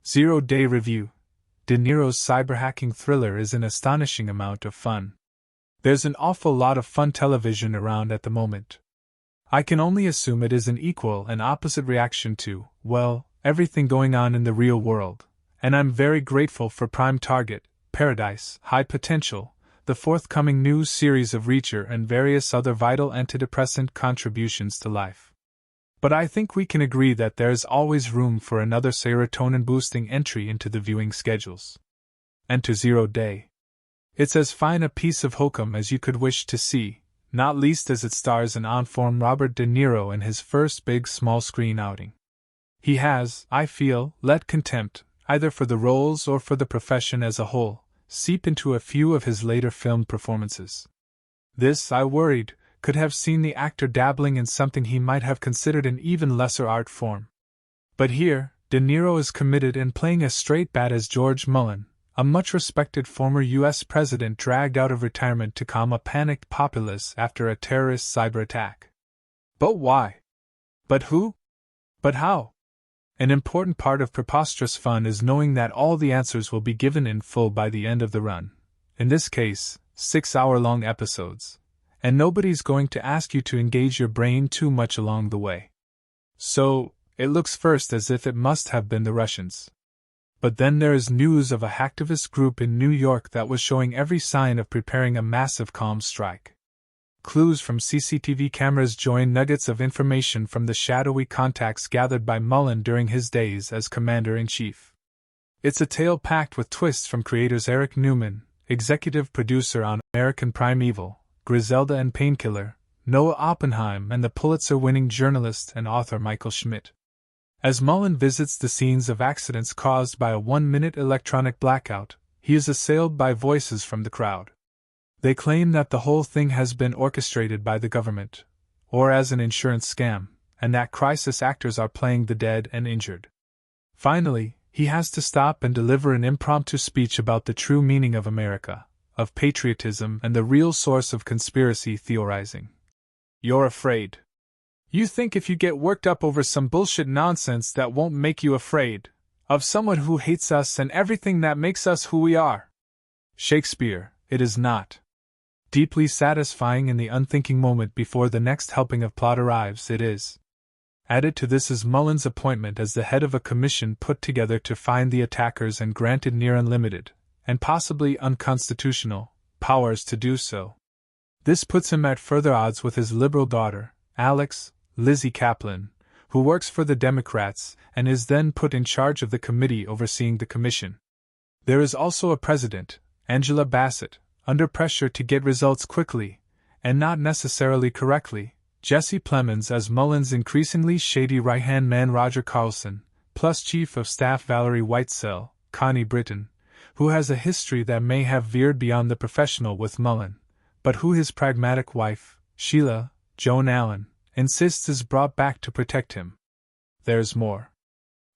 0-Day Review. De Niro's cyberhacking thriller is an astonishing amount of fun. There's an awful lot of fun television around at the moment. I can only assume it is an equal and opposite reaction to, well, everything going on in the real world, and I'm very grateful for Prime Target, Paradise, High Potential, the forthcoming new series of Reacher and various other vital antidepressant contributions to life. But I think we can agree that there's always room for another serotonin-boosting entry into the viewing schedules. Enter 0-Day. It's as fine a piece of hokum as you could wish to see, not least as it stars an on-form Robert De Niro in his first big small-screen outing. He has, I feel, let contempt, either for the roles or for the profession as a whole, seep into a few of his later filmed performances. This, I worried, could have seen the actor dabbling in something he might have considered an even lesser art form. But here, De Niro is committed and playing a straight bat as George Mullen, a much-respected former U.S. president dragged out of retirement to calm a panicked populace after a terrorist cyber attack. But why? But who? But how? An important part of preposterous fun is knowing that all the answers will be given in full by the end of the run. In this case, 6-hour-long episodes. And nobody's going to ask you to engage your brain too much along the way. So, it looks first as if it must have been the Russians. But then there is news of a hacktivist group in New York that was showing every sign of preparing a massive calm strike. Clues from CCTV cameras join nuggets of information from the shadowy contacts gathered by Mullen during his days as Commander-in-Chief. It's a tale packed with twists from creators Eric Newman, executive producer on American Primeval, Griselda and Painkiller, Noah Oppenheim, and the Pulitzer-winning journalist and author Michael Schmidt. As Mullen visits the scenes of accidents caused by a 1-minute electronic blackout, he is assailed by voices from the crowd. They claim that the whole thing has been orchestrated by the government, or as an insurance scam, and that crisis actors are playing the dead and injured. Finally, he has to stop and deliver an impromptu speech about the true meaning of America, of patriotism, and the real source of conspiracy theorizing. You're afraid. You think if you get worked up over some bullshit nonsense that won't make you afraid of someone who hates us and everything that makes us who we are. Shakespeare, it is not. Deeply satisfying in the unthinking moment before the next helping of plot arrives, it is. Added to this is Mullen's appointment as the head of a commission put together to find the attackers and granted near unlimited, and possibly unconstitutional, powers to do so. This puts him at further odds with his liberal daughter, Alex, Lizzie Kaplan, who works for the Democrats and is then put in charge of the committee overseeing the commission. There is also a president, Angela Bassett, under pressure to get results quickly, and not necessarily correctly, Jesse Plemons as Mullen's increasingly shady right-hand man Roger Carlson, plus Chief of Staff Valerie Whitesell, Connie Britton, who has a history that may have veered beyond the professional with Mullen, but who his pragmatic wife, Sheila, Joan Allen, insists is brought back to protect him. There's more.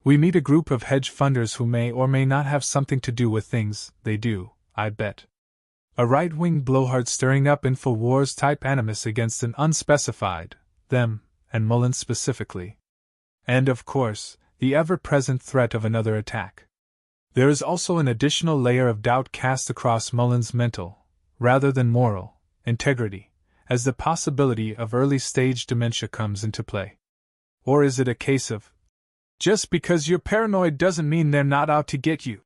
We meet a group of hedge funders who may or may not have something to do with things they do, I bet. A right-wing blowhard stirring up InfoWars-type animus against an unspecified, them, and Mullen specifically. And of course, the ever-present threat of another attack. There is also an additional layer of doubt cast across Mullen's mental, rather than moral, integrity, as the possibility of early-stage dementia comes into play. Or is it a case of, just because you're paranoid doesn't mean they're not out to get you?